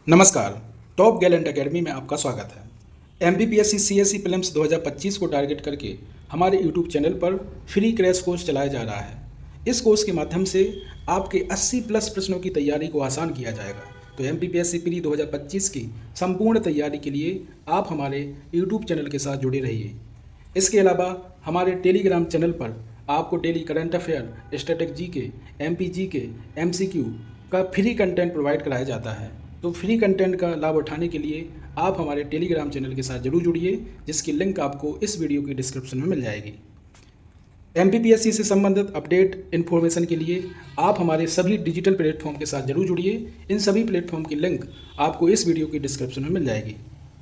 नमस्कार। Top Gallant academy में आपका स्वागत है। एमपीपीएससी सीएससी प्रीलिम्स 2025 को टारगेट करके हमारे यूट्यूब चैनल पर फ्री क्रैश कोर्स चलाया जा रहा है। इस कोर्स के माध्यम से आपके 80 प्लस प्रश्नों की तैयारी को आसान किया जाएगा। तो एमपीपीएससी प्री 2025 की संपूर्ण तैयारी के लिए आप हमारे यूट्यूब चैनल के साथ जुड़े रहिए। इसके अलावा हमारे टेलीग्राम चैनल पर आपको daily current affair, static GK, MP GK, MCQ का फ्री कंटेंट प्रोवाइड कराया जाता है। तो फ्री कंटेंट का लाभ उठाने के लिए आप हमारे टेलीग्राम चैनल के साथ जरूर जुड़िए, जिसकी लिंक आपको इस वीडियो की डिस्क्रिप्शन में मिल जाएगी। एमपीपीएससी से संबंधित अपडेट इन्फॉर्मेशन के लिए आप हमारे सभी डिजिटल प्लेटफॉर्म के साथ जरूर जुड़िए। इन सभी प्लेटफॉर्म की लिंक आपको इस वीडियो की डिस्क्रिप्शन में मिल जाएगी।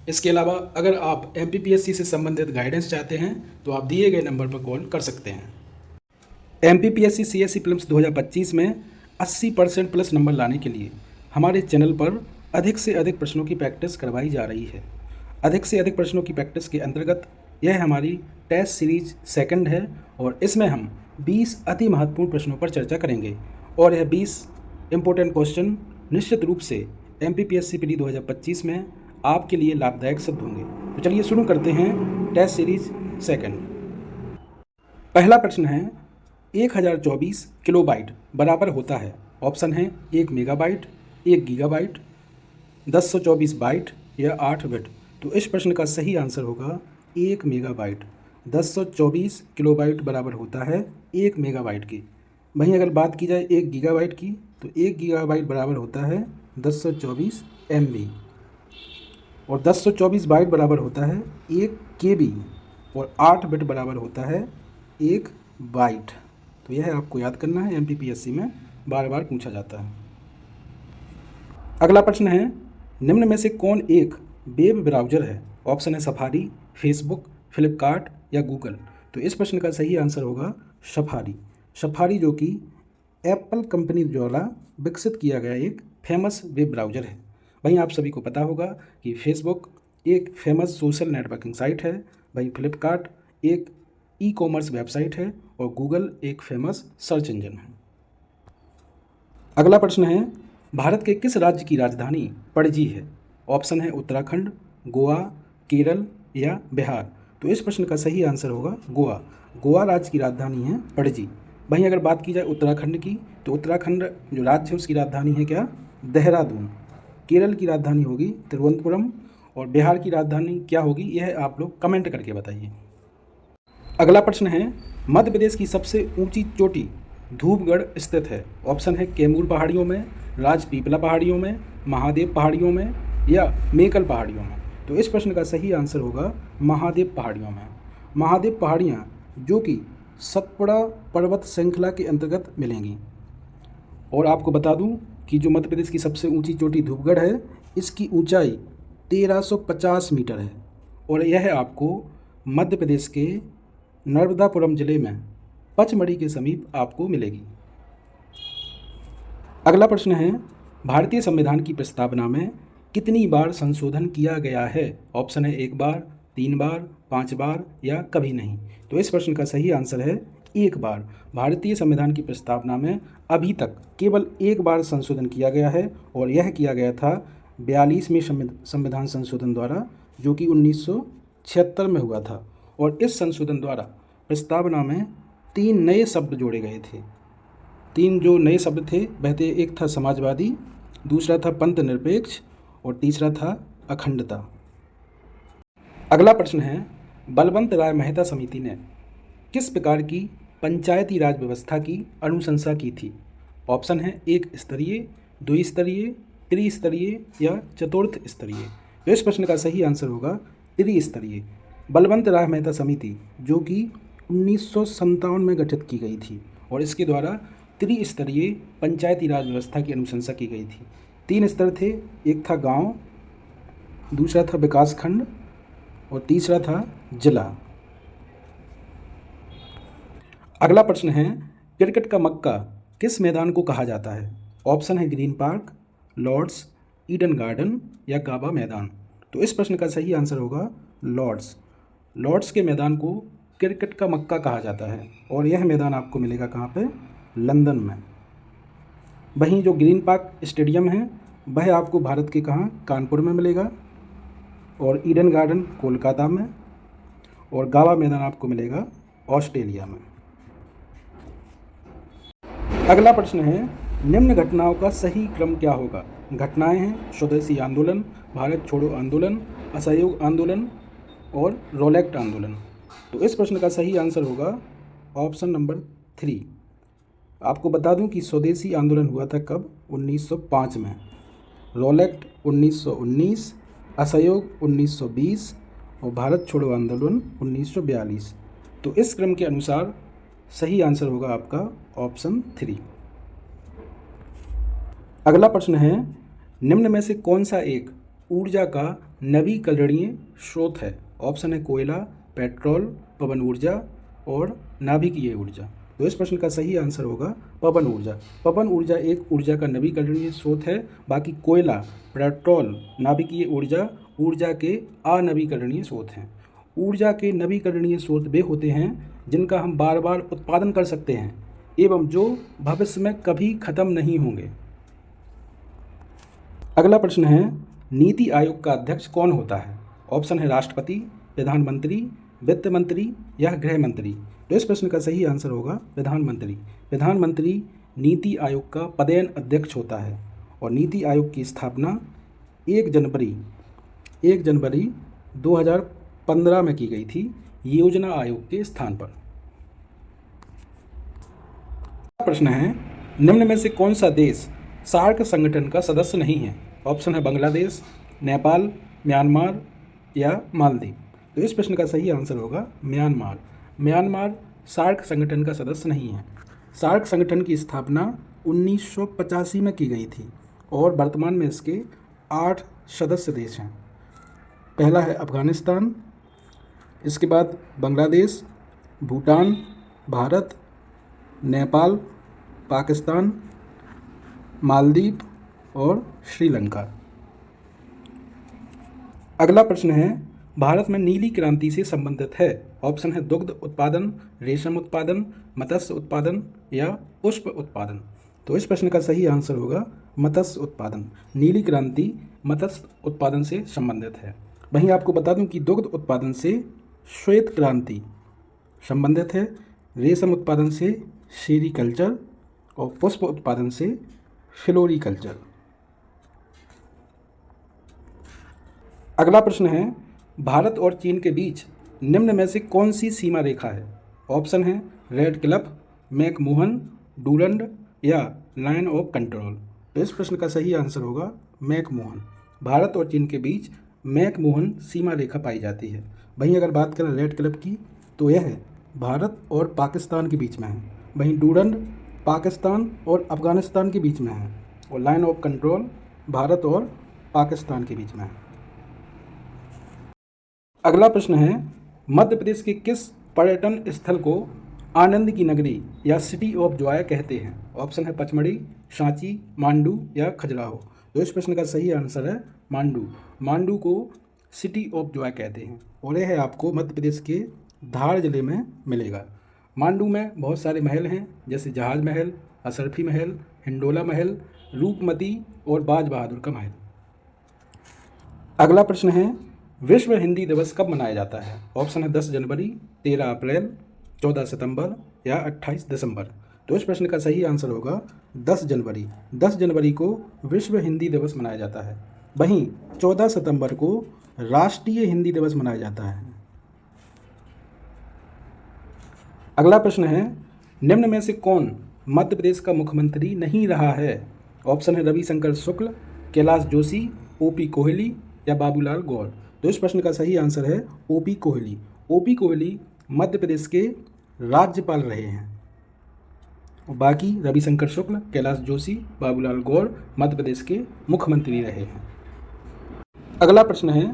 इसके अलावा अगर आप एमपीपीएससी से संबंधित गाइडेंस चाहते हैं तो आप दिए गए नंबर पर कॉल कर सकते हैं। एमपीपीएससी सीएससी प्रीलिम्स 2025 में 80% प्लस नंबर लाने के लिए हमारे चैनल पर अधिक से अधिक प्रश्नों की प्रैक्टिस करवाई जा रही है। अधिक से अधिक प्रश्नों की प्रैक्टिस के अंतर्गत यह हमारी टेस्ट सीरीज सेकंड है और इसमें हम 20 अति महत्वपूर्ण प्रश्नों पर चर्चा करेंगे और यह 20 इम्पोर्टेंट क्वेश्चन निश्चित रूप से एमपीपीएससी प्री 2025 में आपके लिए लाभदायक सिद्ध होंगे। तो चलिए शुरू करते हैं टेस्ट सीरीज सेकंड। पहला प्रश्न है 1024 किलोबाइट बराबर होता है। ऑप्शन है 1 मेगाबाइट, 1 गीगाबाइट, 1024 बाइट या 8 बिट। तो इस प्रश्न का सही आंसर होगा 1 मेगाबाइट। 1024 किलोबाइट बराबर होता है 1 मेगाबाइट की। वहीं अगर बात की जाए 1 गीगाबाइट की तो 1 गीगाबाइट बराबर होता है 1024 MB और 1024 बाइट बराबर होता है 1 KB और 8 बिट बराबर होता है 1 बाइट। तो यह आपको याद करना है, एमपीपीएससी में बार बार पूछा जाता है। अगला प्रश्न है निम्न में से कौन एक वेब ब्राउज़र है। ऑप्शन है सफारी, फेसबुक, फ्लिपकार्ट या गूगल। तो इस प्रश्न का सही आंसर होगा सफारी। सफारी जो कि एप्पल कंपनी द्वारा विकसित किया गया एक फेमस वेब ब्राउज़र है। वहीं आप सभी को पता होगा कि फेसबुक एक फेमस सोशल नेटवर्किंग साइट है, वहीं फ्लिपकार्ट एक ई-कॉमर्स वेबसाइट है और गूगल एक फेमस सर्च इंजन है। अगला प्रश्न है भारत के किस राज्य की राजधानी पणजी है। ऑप्शन है उत्तराखंड, गोवा, केरल या बिहार। तो इस प्रश्न का सही आंसर होगा गोवा। गोवा राज्य की राजधानी है पणजी। वहीं अगर बात की जाए उत्तराखंड की तो उत्तराखंड जो राज्य है उसकी राजधानी है क्या, देहरादून। केरल की राजधानी होगी तिरुवनंतपुरम और बिहार की राजधानी क्या होगी, यह आप लोग कमेंट करके बताइए। अगला प्रश्न है मध्य प्रदेश की सबसे ऊंची चोटी धूपगढ़ स्थित है। ऑप्शन है कैमूर पहाड़ियों में, राजपीपला पहाड़ियों में, महादेव पहाड़ियों में या मेकल पहाड़ियों में। तो इस प्रश्न का सही आंसर होगा महादेव पहाड़ियों में। महादेव पहाड़ियाँ जो कि सतपुड़ा पर्वत श्रृंखला के अंतर्गत मिलेंगी। और आपको बता दूं कि जो मध्य प्रदेश की सबसे ऊंची चोटी धूपगढ़ है, इसकी ऊंचाई 1350 मीटर है और यह आपको मध्य प्रदेश के नर्मदापुरम जिले में पचमढ़ी के समीप आपको मिलेगी। अगला प्रश्न है भारतीय संविधान की प्रस्तावना में कितनी बार संशोधन किया गया है। ऑप्शन है 1 बार, 3 बार, 5 बार या कभी नहीं। तो इस प्रश्न का सही आंसर है 1 बार। भारतीय संविधान की प्रस्तावना में अभी तक केवल 1 बार संशोधन किया गया है और यह किया गया था 42वें संविधान संशोधन द्वारा, जो कि 1976 में हुआ था। और इस संशोधन द्वारा प्रस्तावना में 3 नए शब्द जोड़े गए थे। 3 जो नए शब्द थे वह थे, एक था समाजवादी, दूसरा था पंथ निरपेक्ष और तीसरा था अखंडता। अगला प्रश्न है बलवंत राय मेहता समिति ने किस प्रकार की पंचायती राज व्यवस्था की अनुशंसा की थी। ऑप्शन है 1 स्तरीय, 2 स्तरीय, त्रिस्तरीय या चतुर्थ स्तरीय। तो इस प्रश्न का सही आंसर होगा त्रिस्तरीय। बलवंत राय मेहता समिति जो कि 1957 में गठित की गई थी और इसके द्वारा त्रिस्तरीय पंचायती राज व्यवस्था की अनुशंसा की गई थी। 3 स्तर थे, एक था गांव, दूसरा था विकास खंड और तीसरा था जिला। अगला प्रश्न है क्रिकेट का मक्का किस मैदान को कहा जाता है। ऑप्शन है Green Park, Lord's, Eden Garden या गाबा मैदान। तो इस प्रश्न का सही आंसर होगा लॉर्ड्स। लॉर्ड्स के मैदान को क्रिकेट का मक्का कहा जाता है और यह मैदान आपको मिलेगा कहाँ पे, लंदन में। वहीं जो ग्रीन पार्क स्टेडियम है वह आपको भारत के कहाँ, कानपुर में मिलेगा, और ईडन गार्डन कोलकाता में, और गावा मैदान आपको मिलेगा ऑस्ट्रेलिया में। अगला प्रश्न है, निम्न घटनाओं का सही क्रम क्या होगा? घटनाएं हैं स्वदेशी आंदोलन, भारत छोड़ो आंदोलन, असहयोग आंदोलन और रोलेक्ट आंदोलन। तो इस प्रश्न का सही आंसर होगा ऑप्शन नंबर 3। आपको बता दूं कि स्वदेशी आंदोलन हुआ था कब? 1905 में, रोलेक्ट 1919, असहयोग 1920 और भारत छोड़ो आंदोलन 1942। तो इस क्रम के अनुसार सही आंसर होगा आपका ऑप्शन 3। अगला प्रश्न है, निम्न में से कौन सा एक ऊर्जा का नवीकरणीय स्रोत है? ऑप्शन है कोयला, पेट्रोल, पवन ऊर्जा और नाभिकीय ऊर्जा। तो इस प्रश्न का सही आंसर होगा पवन ऊर्जा। पवन ऊर्जा एक ऊर्जा का नवीकरणीय स्रोत है। बाकी कोयला, पेट्रोल, नाभिकीय ऊर्जा ऊर्जा के अनवीकरणीय स्रोत हैं। ऊर्जा के नवीकरणीय स्रोत वे होते हैं जिनका हम बार बार उत्पादन कर सकते हैं एवं जो भविष्य में कभी खत्म नहीं होंगे। अगला प्रश्न है, नीति आयोग का अध्यक्ष कौन होता है? ऑप्शन है राष्ट्रपति, प्रधानमंत्री, वित्त मंत्री या गृह मंत्री। तो इस प्रश्न का सही आंसर होगा प्रधानमंत्री। प्रधानमंत्री नीति आयोग का पदेन अध्यक्ष होता है और नीति आयोग की स्थापना 1 जनवरी 2015 में की गई थी योजना आयोग के स्थान पर। प्रश्न है, निम्न में से कौन सा देश सार्क संगठन का सदस्य नहीं है? ऑप्शन है बांग्लादेश, नेपाल, म्यांमार या मालदीव। तो इस प्रश्न का सही आंसर होगा म्यांमार। म्यांमार सार्क संगठन का सदस्य नहीं है। सार्क संगठन की स्थापना 1985 में की गई थी और वर्तमान में इसके 8 सदस्य देश हैं। पहला है अफगानिस्तान, इसके बाद बांग्लादेश, भूटान, भारत, नेपाल, पाकिस्तान, मालदीव और श्रीलंका। अगला प्रश्न है, भारत में नीली क्रांति से संबंधित है। ऑप्शन है दुग्ध उत्पादन, रेशम उत्पादन, मत्स्य उत्पादन या पुष्प उत्पादन। तो इस प्रश्न का सही आंसर होगा मत्स्य उत्पादन। नीली क्रांति मत्स्य उत्पादन से संबंधित है। वहीं आपको बता दूं कि दुग्ध उत्पादन से श्वेत क्रांति संबंधित है, रेशम उत्पादन से सेरीकल्चर और पुष्प उत्पादन से फ्लोरीकल्चर। अगला प्रश्न है, भारत और चीन के बीच निम्न में से कौन सी सीमा रेखा है? ऑप्शन है रेड क्लिफ, मैकमोहन, डूरंड या लाइन ऑफ कंट्रोल। तो इस प्रश्न का सही आंसर होगा मैकमोहन। भारत और चीन के बीच मैकमोहन सीमा रेखा पाई जाती है। वहीं अगर बात करें रेड क्लिफ की तो यह है भारत और पाकिस्तान के बीच में है। वहीं डूरंड पाकिस्तान और अफगानिस्तान के बीच में है और लाइन ऑफ कंट्रोल भारत और पाकिस्तान के बीच में है। अगला प्रश्न है, मध्य प्रदेश के किस पर्यटन स्थल को आनंद की नगरी या सिटी ऑफ जॉय कहते हैं? ऑप्शन है पचमढ़ी, सांची, मांडू या खजुराहो। तो इस प्रश्न का सही आंसर है मांडू। मांडू को सिटी ऑफ जॉय कहते हैं और यह है आपको मध्य प्रदेश के धार जिले में मिलेगा। मांडू में बहुत सारे महल हैं जैसे जहाज महल, असरफी महल, हिंडोला महल, रूपमती और बाज बहादुर का महल। अगला प्रश्न है, विश्व हिंदी दिवस कब मनाया जाता है? ऑप्शन है 10 जनवरी, 13 अप्रैल, 14 सितंबर या 28 दिसंबर। तो इस प्रश्न का सही आंसर होगा 10 जनवरी। 10 जनवरी को विश्व हिंदी दिवस मनाया जाता है। वहीं 14 सितंबर को राष्ट्रीय हिंदी दिवस मनाया जाता है। अगला प्रश्न है, निम्न में से कौन मध्य प्रदेश का मुख्यमंत्री नहीं रहा है? ऑप्शन है रविशंकर शुक्ल, कैलाश जोशी, ओपी कोहली या बाबूलाल गौर। तो इस प्रश्न का सही आंसर है ओपी कोहली। ओपी कोहली मध्य प्रदेश के राज्यपाल रहे हैं और बाकी रविशंकर शुक्ल, कैलाश जोशी, बाबूलाल गौर मध्य प्रदेश के मुख्यमंत्री रहे हैं। अगला प्रश्न है,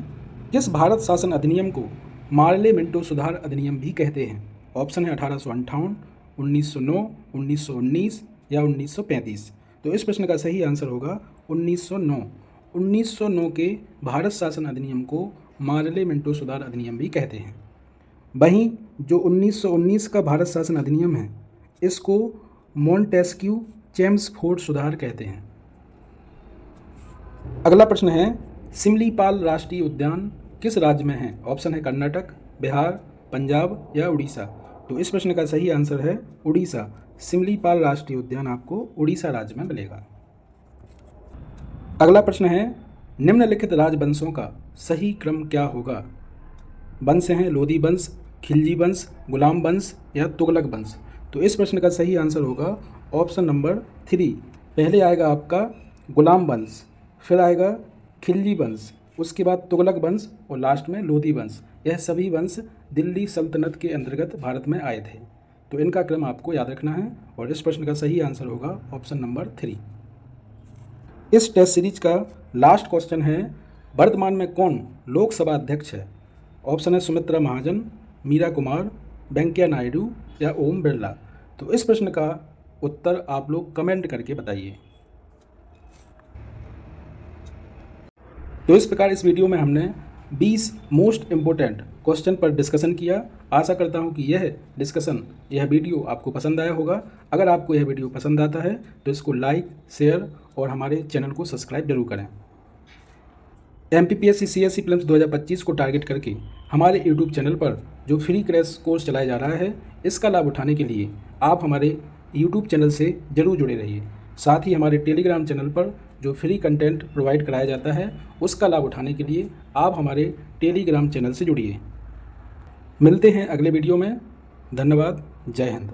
किस भारत शासन अधिनियम को मार्ले मिंटो सुधार अधिनियम भी कहते हैं? ऑप्शन है 1858, 1909, 1919 या 1935। तो इस प्रश्न का सही आंसर होगा 1909। 1909 के भारत शासन अधिनियम को मार्ले मिंटो सुधार अधिनियम भी कहते हैं। वहीं जो 1919 का भारत शासन अधिनियम है इसको मॉन्टेस्क्यू चेम्सफोर्ड सुधार कहते हैं। अगला प्रश्न है, सिमलीपाल राष्ट्रीय उद्यान किस राज्य में है? ऑप्शन है कर्नाटक, बिहार, पंजाब या उड़ीसा। तो इस प्रश्न का सही आंसर है उड़ीसा। सिमलीपाल राष्ट्रीय उद्यान आपको उड़ीसा राज्य में मिलेगा। अगला प्रश्न है, निम्नलिखित राजवंशों का सही क्रम क्या होगा? वंश हैं लोदी वंश, खिलजी वंश, गुलाम वंश या तुगलक वंश। तो इस प्रश्न का सही आंसर होगा ऑप्शन नंबर 3। पहले आएगा आपका गुलाम वंश, फिर आएगा खिलजी वंश, उसके बाद तुगलक वंश और लास्ट में लोदी वंश। यह सभी वंश दिल्ली सल्तनत के अंतर्गत भारत में आए थे। तो इनका क्रम आपको याद रखना है और इस प्रश्न का सही आंसर होगा ऑप्शन नंबर 3। इस टेस्ट सीरीज का लास्ट क्वेश्चन है, वर्तमान में कौन लोकसभा अध्यक्ष है? ऑप्शन है सुमित्रा महाजन, मीरा कुमार, वेंकैया नायडू या ओम बिरला। तो इस प्रश्न का उत्तर आप लोग कमेंट करके बताइए। तो इस प्रकार इस वीडियो में हमने 20 मोस्ट इम्पोर्टेंट क्वेश्चन पर डिस्कशन किया। आशा करता हूं कि यह वीडियो आपको पसंद आया होगा। अगर आपको यह वीडियो पसंद आता है तो इसको लाइक, शेयर और हमारे चैनल को सब्सक्राइब जरूर करें। MPPSC CSE प्रीलिम्स 2025 को टारगेट करके हमारे YouTube चैनल पर जो फ्री क्रैश कोर्स चलाया जा रहा है, इसका लाभ उठाने के लिए आप हमारे YouTube चैनल से जरूर जुड़े रहिए। साथ ही हमारे टेलीग्राम चैनल पर जो फ्री कंटेंट प्रोवाइड कराया जाता है, उसका लाभ उठाने के लिए आप हमारे टेलीग्राम चैनल से जुड़िए। मिलते हैं अगले वीडियो में। धन्यवाद। जय हिंद।